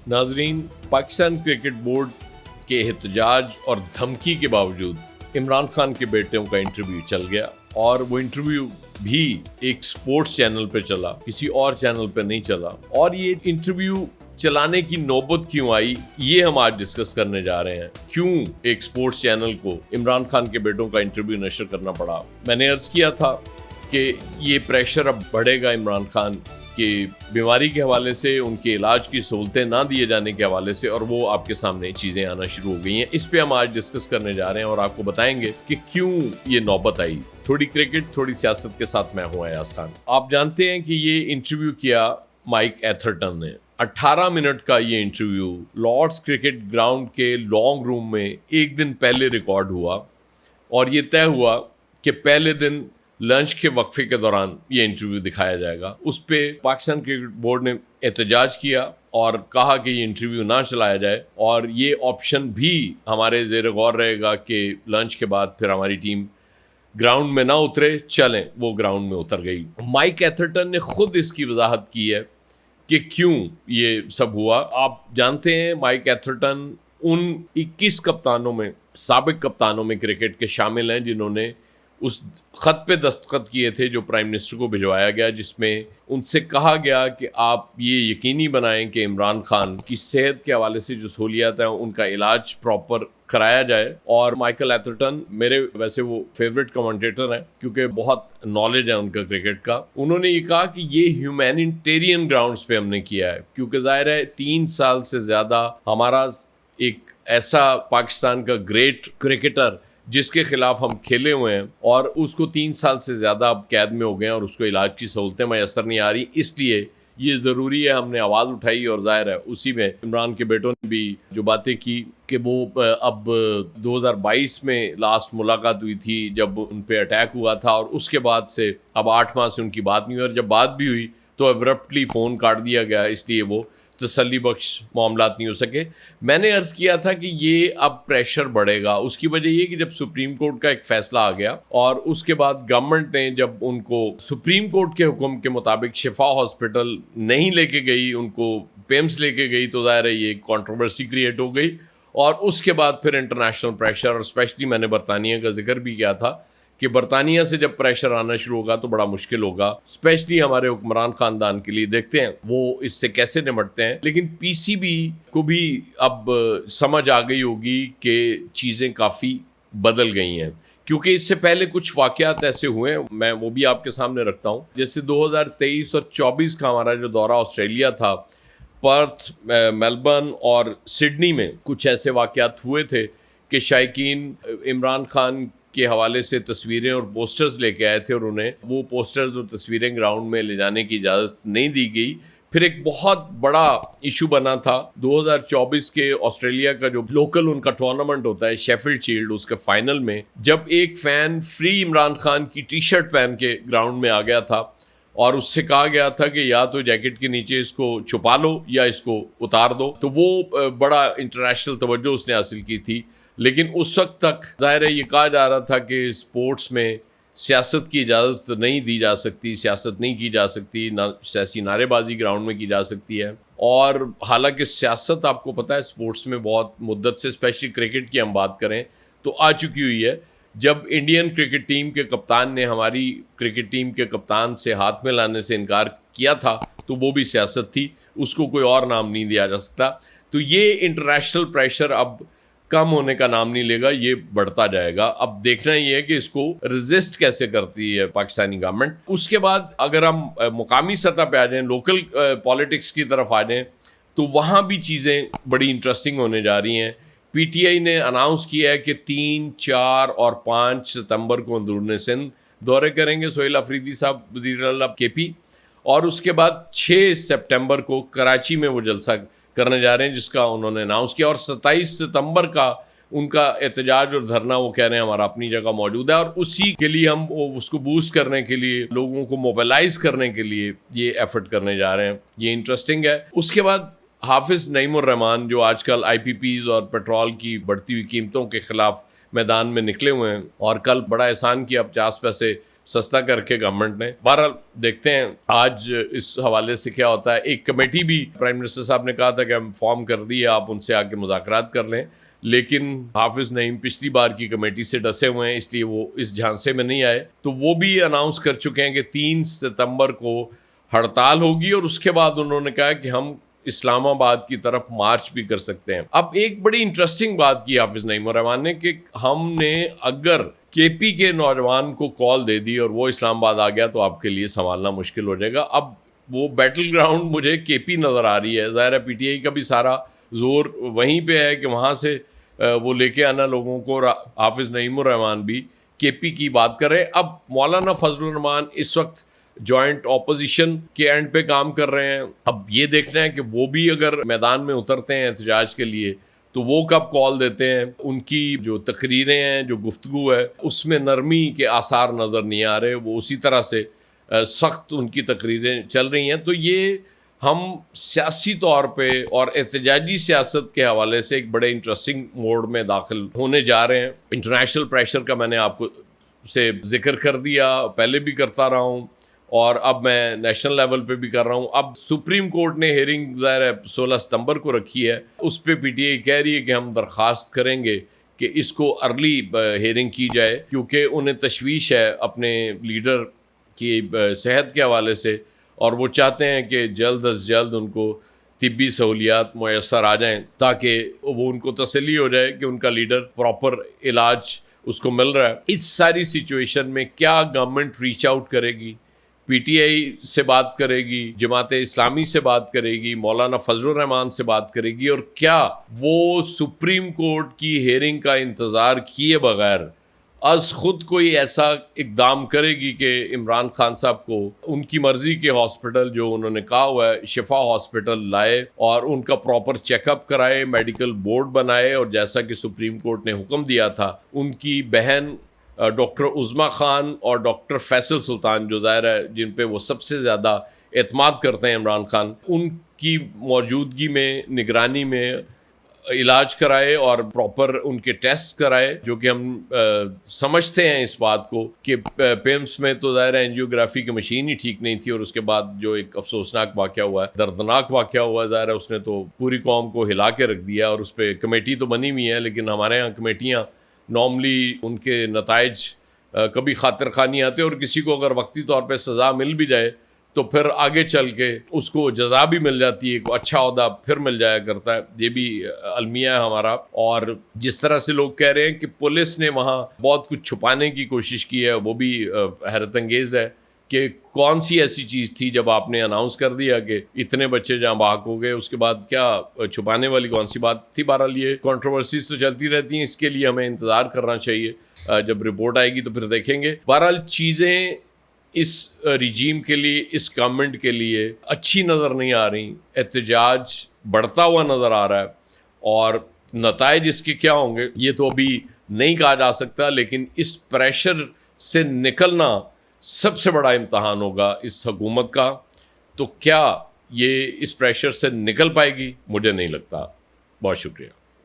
नाजरीन, Pakistan cricket board के एहतजाज और धमकी के बावजूद इमरान खान के बेटों का इंटरव्यू चल गया और वो इंटरव्यू भी एक स्पोर्ट्स चैनल पे चला, किसी और चैनल पे नहीं चला। और ये इंटरव्यू चलाने की नौबत क्यों आई, ये हम आज डिस्कस करने जा रहे हैं। क्यों एक स्पोर्ट्स चैनल को इमरान खान के बेटों का इंटरव्यू नशर करना पड़ा। मैंने अर्ज किया था कि ये प्रेशर अब बढ़ेगा इमरान खान कि बीमारी के हवाले से, उनके इलाज की सहूलतें ना दिए जाने के हवाले से, और वो आपके सामने चीज़ें आना शुरू हो गई हैं। इस पे हम आज डिस्कस करने जा रहे हैं और आपको बताएंगे कि क्यों ये नौबत आई। थोड़ी क्रिकेट, थोड़ी सियासत के साथ मैं हूं अयाज खान। आप जानते हैं कि ये इंटरव्यू किया माइक एथरटन ने। 18 मिनट का ये इंटरव्यू लॉर्ड्स क्रिकेट ग्राउंड के लॉन्ग रूम में एक दिन पहले रिकॉर्ड हुआ और ये तय हुआ कि पहले दिन लंच के वक्फे के दौरान ये इंटरव्यू दिखाया जाएगा। उस पे पाकिस्तान क्रिकेट बोर्ड ने एहतजाज किया और कहा कि ये इंटरव्यू ना चलाया जाए और ये ऑप्शन भी हमारे ज़ेर गौर रहेगा कि लंच के बाद फिर हमारी टीम ग्राउंड में ना उतरे। चलें, वो ग्राउंड में उतर गई। माइक एथरटन ने खुद इसकी वजाहत की है कि क्यों ये सब हुआ। आप जानते हैं माइक एथरटन उन 21 कप्तानों में, साबिक कप्तानों में क्रिकेट के शामिल हैं जिन्होंने उस खत पे दस्तखत किए थे जो प्राइम मिनिस्टर को भिजवाया गया, जिसमें उनसे कहा गया कि आप ये यकीनी बनाएं कि इमरान खान की सेहत के हवाले से जो सहूलियात हैं उनका इलाज प्रॉपर कराया जाए। और माइकल एथरटन मेरे वैसे वो फेवरेट कमेंटेटर हैं क्योंकि बहुत नॉलेज है उनका क्रिकेट का। उन्होंने ये कहा कि ये ह्यूमैनिटेरियन ग्राउंड्स पे हमने किया है क्योंकि जाहिर है 3 साल से ज़्यादा हमारा एक ऐसा पाकिस्तान का ग्रेट क्रिकेटर जिसके खिलाफ हम खेले हुए हैं और उसको 3 साल से ज़्यादा अब कैद में हो गए हैं और उसको इलाज की सहूलतें मैसर नहीं आ रही। इसलिए ये ज़रूरी है, हमने आवाज़ उठाई और जाहिर है उसी में इमरान के बेटों ने भी जो बातें की कि वो अब 2022 में लास्ट मुलाकात हुई थी जब उन पे अटैक हुआ था और उसके बाद से अब 8 माह से उनकी बात नहीं हुई, और जब बात भी हुई तो अब्रप्टली फ़ोन काट दिया गया, इसलिए वो तसल्ली बख्श मामलात नहीं हो सके। मैंने अर्ज़ किया था कि ये अब प्रेशर बढ़ेगा। उसकी वजह ये कि जब सुप्रीम कोर्ट का एक फ़ैसला आ गया और उसके बाद गवर्नमेंट ने जब उनको सुप्रीम कोर्ट के हुक्म के मुताबिक शिफा हॉस्पिटल नहीं लेके गई, उनको पेम्स लेके गई, तो ज़ाहिर है ये कंट्रोवर्सी क्रिएट हो गई। और उसके बाद फिर इंटरनेशनल प्रेशर, और स्पेशली मैंने बरतानिया का जिक्र भी किया था कि बरतानिया से जब प्रेशर आना शुरू होगा तो बड़ा मुश्किल होगा, स्पेशली हमारे हुक्मरान ख़ानदान के लिए। देखते हैं वो इससे कैसे निपटते हैं। लेकिन पीसीबी को भी अब समझ आ गई होगी कि चीज़ें काफ़ी बदल गई हैं क्योंकि इससे पहले कुछ वाक़यात ऐसे हुए हैं, मैं वो भी आपके सामने रखता हूँ। जैसे 2023 और 24 का हमारा जो दौरा ऑस्ट्रेलिया था, पर्थ, मेलबर्न और सिडनी में कुछ ऐसे वाक़यात हुए थे कि शायकीन इमरान खान के हवाले से तस्वीरें और पोस्टर्स लेके आए थे और उन्हें वो पोस्टर्स और तस्वीरें ग्राउंड में ले जाने की इजाज़त नहीं दी गई। फिर एक बहुत बड़ा इशू बना था 2024 के ऑस्ट्रेलिया का जो लोकल उनका टूर्नामेंट होता है शेफील्ड शील्ड, उसके फाइनल में जब एक फ़ैन फ्री इमरान खान की टी शर्ट पहन के ग्राउंड में आ गया था और उससे कहा गया था कि या तो जैकेट के नीचे इसको छुपा लो या इसको उतार दो, तो वो बड़ा इंटरनेशनल तवज्जो उसने हासिल की थी। लेकिन उस वक्त तक ज़ाहिर है ये कहा जा रहा था कि स्पोर्ट्स में सियासत की इजाज़त नहीं दी जा सकती, सियासत नहीं की जा सकती, ना सियासी नारेबाजी ग्राउंड में की जा सकती है। और हालांकि सियासत आपको पता है स्पोर्ट्स में बहुत मुद्दत से, स्पेशली क्रिकेट की हम बात करें तो आ चुकी हुई है। जब इंडियन क्रिकेट टीम के कप्तान ने हमारी क्रिकेट टीम के कप्तान से हाथ में लाने से इनकार किया था तो वो भी सियासत थी, उसको कोई और नाम नहीं दिया जा सकता। तो ये इंटरनेशनल प्रेशर अब कम होने का नाम नहीं लेगा, ये बढ़ता जाएगा। अब देखना ये है कि इसको रेजिस्ट कैसे करती है पाकिस्तानी गवर्नमेंट। उसके बाद अगर हम मुकामी सतह पे आ जाएं, लोकल पॉलिटिक्स की तरफ आ जाएं, तो वहाँ भी चीज़ें बड़ी इंटरेस्टिंग होने जा रही हैं। पीटीआई ने अनाउंस किया है कि 3, 4 और 5 सितंबर को अंदरूनी सिंध दौरे करेंगे सोहेल अफरीदी साहब, वज़ीर आला केपी, और उसके बाद 6 सितंबर को कराची में वो जलसा करने जा रहे हैं जिसका उन्होंने अनाउंस किया। और 27 सितंबर का उनका एहतजाज और धरना, वो कह रहे हैं हमारा अपनी जगह मौजूद है और उसी के लिए हम उसको बूस्ट करने के लिए, लोगों को मोबिलाइज करने के लिए ये एफर्ट करने जा रहे हैं। ये इंटरेस्टिंग है। उसके बाद हाफिज नईमुर रहमान जो आजकल आईपीपीज और पेट्रोल की बढ़ती हुई कीमतों के खिलाफ मैदान में निकले हुए हैं और कल बड़ा एहसान किया 50 पैसे सस्ता करके गवर्नमेंट ने। बहरहाल देखते हैं आज इस हवाले से क्या होता है। एक कमेटी भी प्राइम मिनिस्टर साहब ने कहा था कि हम फॉर्म कर दिए, आप उनसे आके मुज़ाकरात कर लें, लेकिन हाफिज नईम पिछली बार की कमेटी से डसे हुए हैं, इसलिए वो इस झांसे में नहीं आए। तो वो भी अनाउंस कर चुके हैं कि 3 सितंबर को हड़ताल होगी और उसके बाद उन्होंने कहा कि हम इस्लामाबाद की तरफ मार्च भी कर सकते हैं। अब एक बड़ी इंटरेस्टिंग बात की हाफिज नईम रहमान ने कि हमने अगर केपी के नौजवान को कॉल दे दी और वो इस्लामाबाद आ गया तो आपके लिए संभालना मुश्किल हो जाएगा। अब वो बैटल ग्राउंड मुझे केपी नज़र आ रही है। ज़ाहिर है पीटीआई का भी सारा जोर वहीं पे है कि वहाँ से वो लेके आना लोगों को। हाफिज नईम रहमान भी केपी की बात कर रहे हैं। अब मौलाना फजलुर रहमान इस वक्त जॉइंट ऑपोजिशन के एंड पे काम कर रहे हैं। अब ये देखना है कि वो भी अगर मैदान में उतरते हैं एहतजाज के लिए तो वो कब कॉल देते हैं। उनकी जो तकरीरें हैं, जो गुफ्तगू है, उसमें नरमी के आसार नज़र नहीं आ रहे। वो उसी तरह से सख्त उनकी तकरीरें चल रही हैं। तो ये हम सियासी तौर पे और एहतजाजी सियासत के हवाले से एक बड़े इंटरेस्टिंग मोड में दाखिल होने जा रहे हैं। इंटरनेशनल प्रेशर का मैंने आपको से जिक्र कर दिया, पहले भी करता रहा हूँ और अब मैं नेशनल लेवल पे भी कर रहा हूँ। अब सुप्रीम कोर्ट ने हेयरिंग ज़ाहिर है 16 सितंबर को रखी है। उस पर पीटीआई कह रही है कि हम दरख्वास्त करेंगे कि इसको अर्ली हेयरिंग की जाए, क्योंकि उन्हें तशवीश है अपने लीडर की सेहत के हवाले से और वो चाहते हैं कि जल्द अज जल्द उनको तिब्बी सहूलियात मुयस्सर आ जाएँ ताकि वो उनको तसल्ली हो जाए कि उनका लीडर प्रॉपर इलाज उसको मिल रहा है। इस सारी सिचुएशन में क्या गवर्नमेंट रीच आउट करेगी? पीटीआई से बात करेगी, जमात इस्लामी से बात करेगी, मौलाना फजलुर रहमान से बात करेगी, और क्या वो सुप्रीम कोर्ट की हेयरिंग का इंतज़ार किए बगैर अज खुद कोई ऐसा इकदाम करेगी कि इमरान खान साहब को उनकी मर्ज़ी के हॉस्पिटल जो उन्होंने कहा हुआ है शिफा हॉस्पिटल लाए और उनका प्रॉपर चेकअप कराए, मेडिकल बोर्ड बनाए, और जैसा कि सुप्रीम कोर्ट ने हुक्म दिया था उनकी बहन डॉक्टर उज़मा खान और डॉक्टर फैसल सुल्तान जो ज़ाहिर है जिन पे वो सबसे ज़्यादा एतमाद करते हैं इमरान खान, उनकी मौजूदगी में निगरानी में इलाज कराए और प्रॉपर उनके टेस्ट कराए, जो कि हम समझते हैं इस बात को कि पेम्स में तो ज़ाहिर है एंजियोग्राफी की मशीन ही ठीक नहीं थी और उसके बाद जो एक अफसोसनाक वाक़या हुआ है, दर्दनाक वाक़या हुआ है, ज़ाहिर है उसने तो पूरी कौम को हिला के रख दिया। और उस पर कमेटी तो बनी हुई है, लेकिन हमारे यहाँ कमेटियाँ नॉर्मली उनके नताइज कभी खातिर खानी आते और किसी को अगर वक्ती तौर पे सज़ा मिल भी जाए तो फिर आगे चल के उसको जज़ा भी मिल जाती है, अच्छा ओहदा फिर मिल जाया करता है। ये भी अलमिया है हमारा। और जिस तरह से लोग कह रहे हैं कि पुलिस ने वहाँ बहुत कुछ छुपाने की कोशिश की है, वो भी हैरत अंगेज़ है कि कौन सी ऐसी चीज़ थी जब आपने अनाउंस कर दिया कि इतने बच्चे जहाँ बाहर हो गए, उसके बाद क्या छुपाने वाली कौन सी बात थी। बहरहाल ये कंट्रोवर्सीज तो चलती रहती हैं, इसके लिए हमें इंतज़ार करना चाहिए। जब रिपोर्ट आएगी तो फिर देखेंगे। बहरहाल चीज़ें इस रिजीम के लिए, इस गवर्नमेंट के लिए अच्छी नज़र नहीं आ रही। एहतजाज बढ़ता हुआ नज़र आ रहा है और नताइज इसके क्या होंगे ये तो अभी नहीं कहा जा सकता, लेकिन इस प्रेशर से निकलना सबसे बड़ा इम्तहान होगा इस हुकूमत का। तो क्या ये इस प्रेशर से निकल पाएगी? मुझे नहीं लगता। बहुत शुक्रिया।